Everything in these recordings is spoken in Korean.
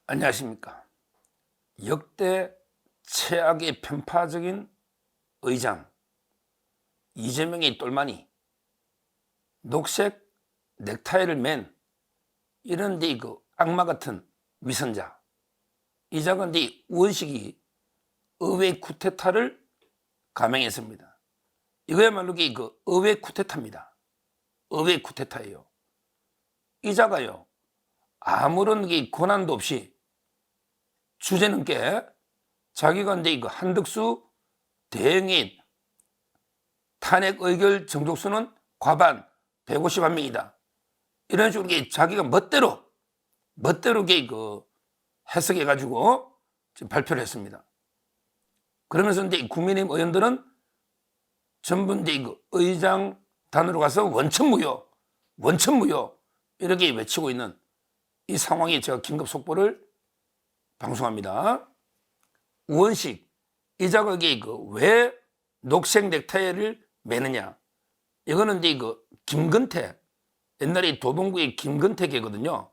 안녕하십니까. 역대 최악의 편파적인 의장 이재명의 똘마니, 녹색 넥타이를 맨 이런 데 그 악마 같은 위선자, 이 작은 데 우원식이 의회 쿠데타를 감행했습니다. 이거야말로 그 의회 쿠데타입니다. 의회 쿠데타예요. 이 자가요, 아무런 권한도 없이 주제넘게 자기가 이제 그 한덕수 대행의 탄핵 의결 정족수는 과반 151명이다. 이런 식으로 자기가 멋대로 그 해석해가지고 지금 발표를 했습니다. 그러면서 이제 국민의힘 의원들은 전부 이제 그 의장 단으로 가서 원천무효 이렇게 외치고 있는 이 상황에 제가 긴급 속보를 방송합니다. 우원식, 이 자격이 왜 녹색 넥타이를 매느냐? 이거는 이제 김근태, 옛날에 도봉구의 김근태 개거든요.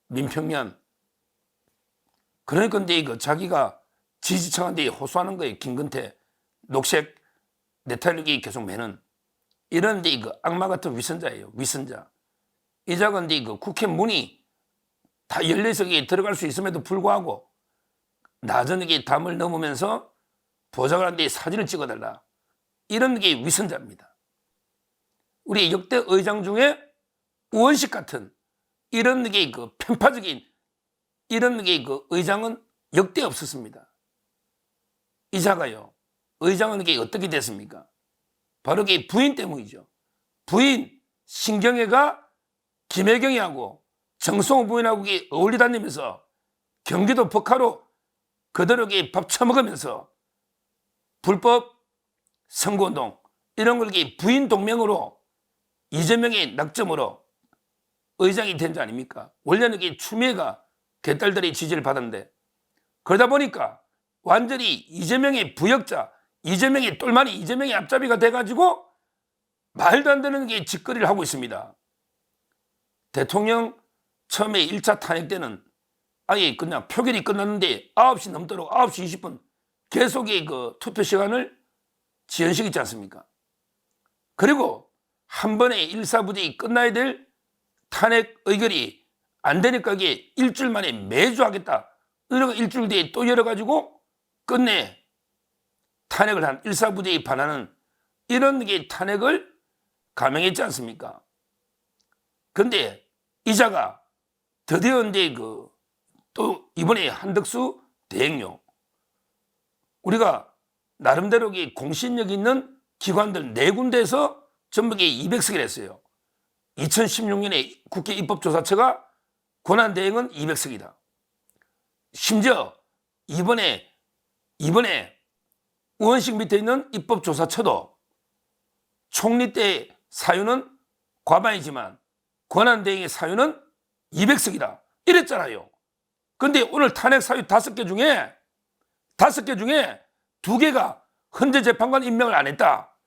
민평면. 그러니까 이제 자기가 지지층한테 호소하는 거예요. 김근태, 녹색 넥타이를 계속 매는 이런 이제 악마 같은 위선자예요. 위선자. 이 자가 이제 국회 문이 다 열려서 들어갈 수 있음에도 불구하고 나전에게 담을 넘으면서 보좌관한테 사진을 찍어달라. 이런 게 위선자입니다. 우리 역대 의장 중에 우원식 같은 이런 게 편파적인 이런 게 의장은 역대 없었습니다. 이 자가요, 의장은 어떻게 됐습니까? 바로 부인 때문이죠. 부인 신경애가 김혜경이하고 정성호 부인하고 어울리 다니면서 경기도 버카로 그대로 밥 처먹으면서 불법 선거운동 이런 걸 부인 동맹으로 이재명의 낙점으로 의장이 된 줄 아닙니까? 원래는 추미애가 개딸들의 지지를 받았는데 그러다 보니까 완전히 이재명의 부역자, 이재명의 똘마니, 이재명의 앞잡이가 돼가지고 말도 안 되는 짓거리를 하고 있습니다. 대통령 처음에 1차 탄핵 때는 아예 그냥 표결이 끝났는데 9시 넘도록 9시 20분 계속의 투표 시간을 지연시켰지 않습니까? 그리고 한 번에 일사부재이 끝나야 될 탄핵 의결이 안 되니까 이게 일주일 만에 매주 하겠다. 이러고 일주일 뒤에 또 열어가지고 끝내 탄핵을 한 일사부재에 반하는 이런 탄핵을 감행했지 않습니까? 근데 이자가 드디어 이제 또 이번에 한덕수 대행료, 우리가 나름대로 공신력 있는 기관들 4군데에서 전부 200석을 했어요. 2016년에 국회 입법조사처가 권한대행은 200석이다. 심지어 이번에 우원식 밑에 있는 입법조사처도 총리 때 사유는 과반이지만 권한대행의 사유는 200석이다. 이랬잖아요. 근데 오늘 탄핵 사유 5개 중에 2개가 헌재재판관 임명을 안 했다.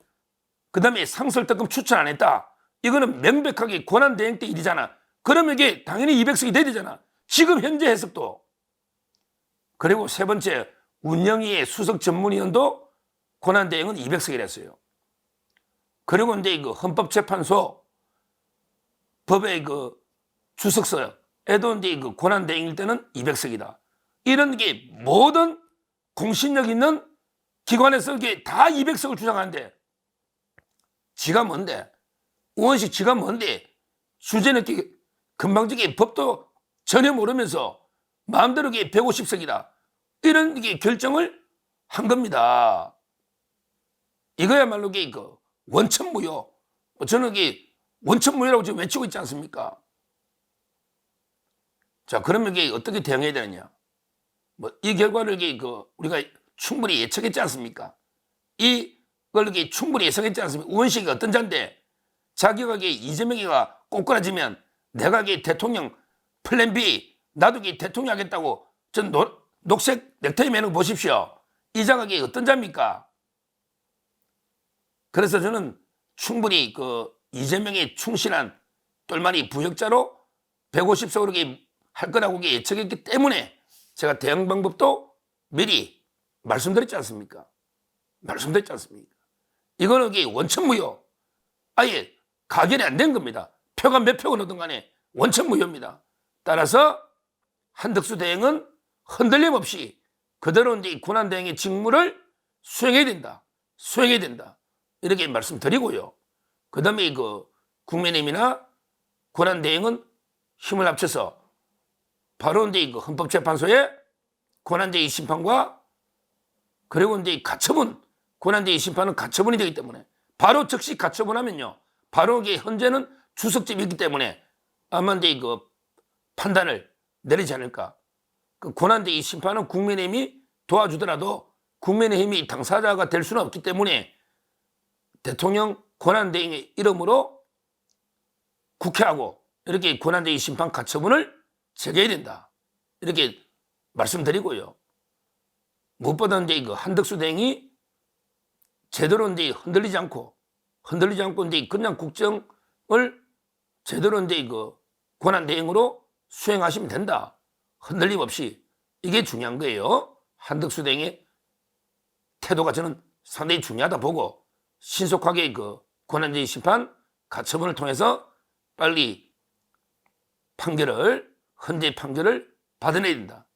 그 다음에 상설특검 추천 안 했다. 이거는 명백하게 권한대행 때 일이잖아. 그러면 이게 당연히 200석이 돼야 되잖아. 지금 현재 해석도. 그리고 세 번째, 운영위의 수석 전문위원도 권한대행은 200석이라 했어요. 그리고 이제 헌법재판소 법의 주석서에도 이제 권한대행일 때는 200석이다. 이런 게 모든 공신력 있는 기관에서 이게 다 200석을 주장하는데 지가 뭔데? 우원식 지가 뭔데? 주제는 금방지게 법도 전혀 모르면서 마음대로 150석이다. 이런 결정을 한 겁니다. 이거야말로 원천무효. 저는 원천무효라고 지금 외치고 있지 않습니까? 자, 그러면 어떻게 대응해야 되느냐? 이 결과를 우리가 충분히 예측했지 않습니까? 이걸 충분히 예상했지 않습니까? 우원식이 어떤 자인데 자기가 이재명이가 꼬꾸라지면 내가 대통령 플랜 B 나도 대통령 하겠다고 전 녹색 넥타이 매는 거 보십시오. 이 자가 어떤 자입니까? 그래서 저는 충분히 이재명의 충실한 똘마니 부역자로 150석으로 할 거라고 예측했기 때문에 제가 대응 방법도 미리 말씀드렸지 않습니까? 이거는 이게 원천무효. 아예 가결이 안 된 겁니다. 표가 몇 표가 넣든 간에 원천무효입니다. 따라서 한덕수 대행은 흔들림 없이 그대로 이제 권한대행의 직무를 수행해야 된다. 이렇게 말씀드리고요. 그 다음에 그 국민의힘이나 권한대행은 힘을 합쳐서 바로 이제 그 헌법재판소의 권한제의 심판과 그리고 이제 가처분, 권한제의 심판은 가처분이 되기 때문에 바로 즉시 가처분하면요. 바로 이게 현재는 주석집이기 때문에 아마 이제 그 판단을 내리지 않을까. 그 권한제의 심판은 국민의힘이 도와주더라도 국민의힘이 당사자가 될 수는 없기 때문에 대통령 권한대행의 이름으로 국회하고 이렇게 권한제의 심판 가처분을 제기해야 된다. 이렇게 말씀드리고요. 무엇보다 이제 그 한덕수 대행이 제대로 이제 흔들리지 않고 이제 그냥 국정을 제대로 이제 그 권한대행으로 수행하시면 된다. 흔들림 없이. 이게 중요한 거예요. 한덕수 대행의 태도가 저는 상당히 중요하다 보고 신속하게 그 권한제의 심판 가처분을 통해서 빨리 헌재 판결을 받아내야 된다.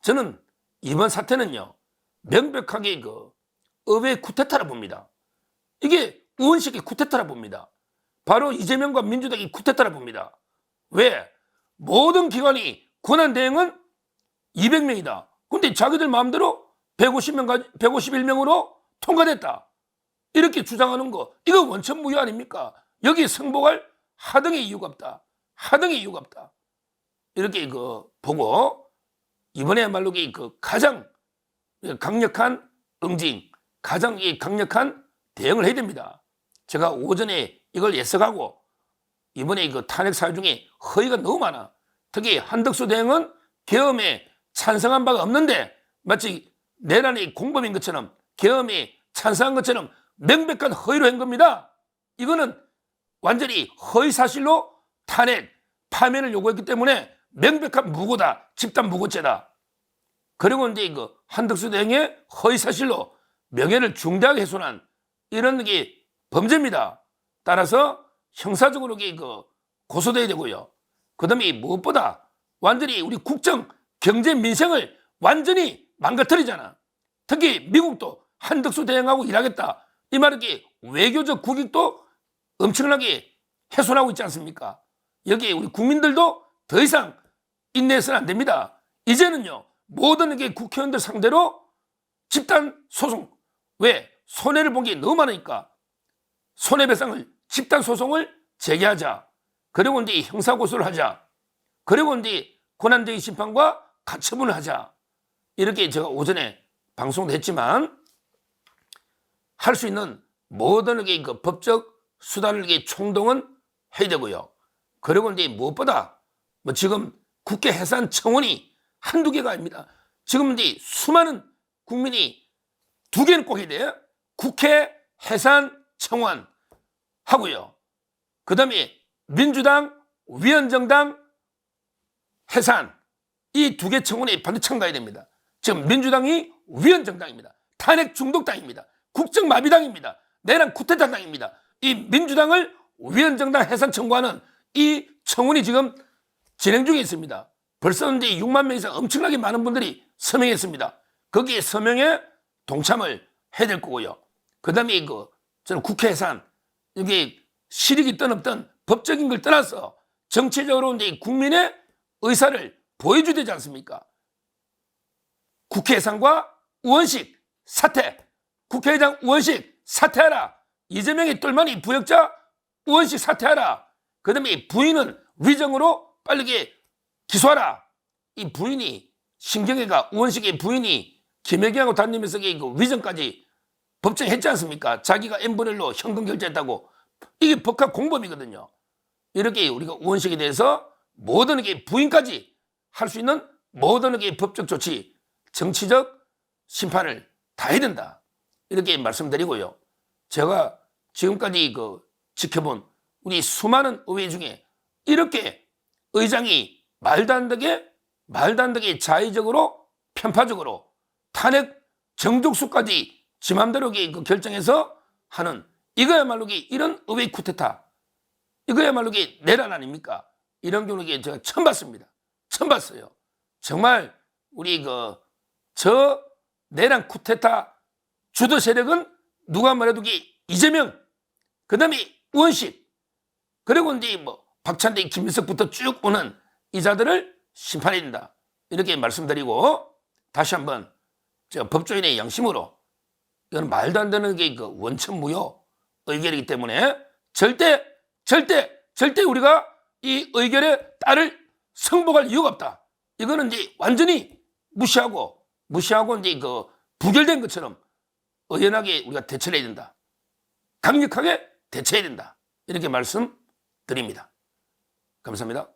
저는 이번 사태는요, 명백하게 그 의회 쿠데타라 봅니다. 이게 의원식의 쿠데타라 봅니다. 바로 이재명과 민주당이 쿠데타라 봅니다. 왜? 모든 기관이 권한대행은 200명이다. 근데 자기들 마음대로 151명으로 통과됐다. 이렇게 주장하는 거, 이거 원천무효 아닙니까? 여기 승복할 하등의 이유가 없다. 이렇게 그 보고 이번에야말로 그 가장 강력한 응징, 가장 강력한 대응을 해야 됩니다. 제가 오전에 이걸 예측하고 이번에 그 탄핵 사유 중에 허위가 너무 많아. 특히 한덕수 대행은 계엄에 찬성한 바가 없는데 마치 내란의 공범인 것처럼 계엄에 찬성한 것처럼 명백한 허위로 한 겁니다. 이거는 완전히 허위 사실로 탄핵, 파면을 요구했기 때문에 명백한 무고다. 집단 무고죄다. 그리고 이제 그 한덕수 대행의 허위 사실로 명예를 중대하게 훼손한 이런 게 범죄입니다. 따라서 형사적으로 그 고소돼야 되고요. 그다음에 무엇보다 완전히 우리 국정, 경제, 민생을 완전히 망가뜨리잖아. 특히 미국도 한덕수 대행하고 일하겠다. 이 말은 외교적 국익도 엄청나게 훼손하고 있지 않습니까? 여기에 우리 국민들도 더 이상 인내해서는 안 됩니다. 이제는요, 모든 국회의원들 상대로 집단 소송, 왜? 손해를 본 게 너무 많으니까 손해배상을, 집단 소송을 제기하자. 그리고 이제 형사고소를 하자. 그리고 이제 권한제의 심판과 가처분을 하자. 이렇게 제가 오전에 방송도 했지만 할 수 있는 모든 그 법적 수단을 총동원 해야 되고요. 그리고 이제 무엇보다 지금 국회 해산 청원이 한두 개가 아닙니다. 지금 이제 수많은 국민이 두 개는 꼭 해야 돼요. 국회 해산 청원 하고요. 그 다음에 민주당, 위헌정당 해산, 이 두 개 청원에 반드시 참가해야 됩니다. 지금 민주당이 위헌정당입니다. 탄핵 중독당입니다. 국정마비당입니다. 내란 쿠데타당입니다. 이 민주당을 위헌정당 해산 청구하는 이 청원이 지금 진행 중에 있습니다. 벌써 이제 6만 명 이상 엄청나게 많은 분들이 서명했습니다. 거기에 서명에 동참을 해야 될 거고요. 그 다음에 저는 국회 해산, 이게 실익이 있든 없든 법적인 걸 떠나서 정치적으로 이제 국민의 의사를 보여줘야 되지 않습니까? 국회 해산과 의원식 사퇴, 국회의장 의원식 사퇴하라. 이재명의 똘마니 부역자 의원식 사퇴하라. 그 다음에 부인은 위정으로 빠르게 기소하라. 이 부인이 신경애가 의원식의 부인이 김혜경하고 다니면서 위정까지 법정했지 않습니까? 자기가 n분의 1로 현금 결제했다고. 이게 법학 공범이거든요. 이렇게 우리가 의원식에 대해서 모든 부인까지 할 수 있는 모든 법적 조치, 정치적 심판을 다 해야 된다. 이렇게 말씀드리고요. 제가 지금까지 지켜본 우리 수많은 의회 중에 이렇게 의장이 말도 안 되게 말도 안 되게 자의적으로 편파적으로 탄핵 정족수까지 지 맘대로 그 결정해서 하는 이거야말로 이런 의회 쿠데타, 이거야말로 내란 아닙니까? 이런 경우는 제가 처음 봤습니다. 처음 봤어요. 정말 우리 저 내란 쿠데타 주도 세력은 누가 말해도 이재명, 그다음에 우원식, 그리고 이제 박찬대, 김일성부터 쭉 오는 이 자들을 심판해야 된다. 이렇게 말씀드리고 다시 한번 법조인의 양심으로 이건 말도 안 되는 게 원천무효 의결이기 때문에 절대 우리가 이 의결에 따를 승복할 이유가 없다. 이거는 이제 완전히 무시하고 이제 부결된 것처럼 의연하게 우리가 대처해야 된다. 강력하게 대처해야 된다. 이렇게 말씀드립니다. 감사합니다.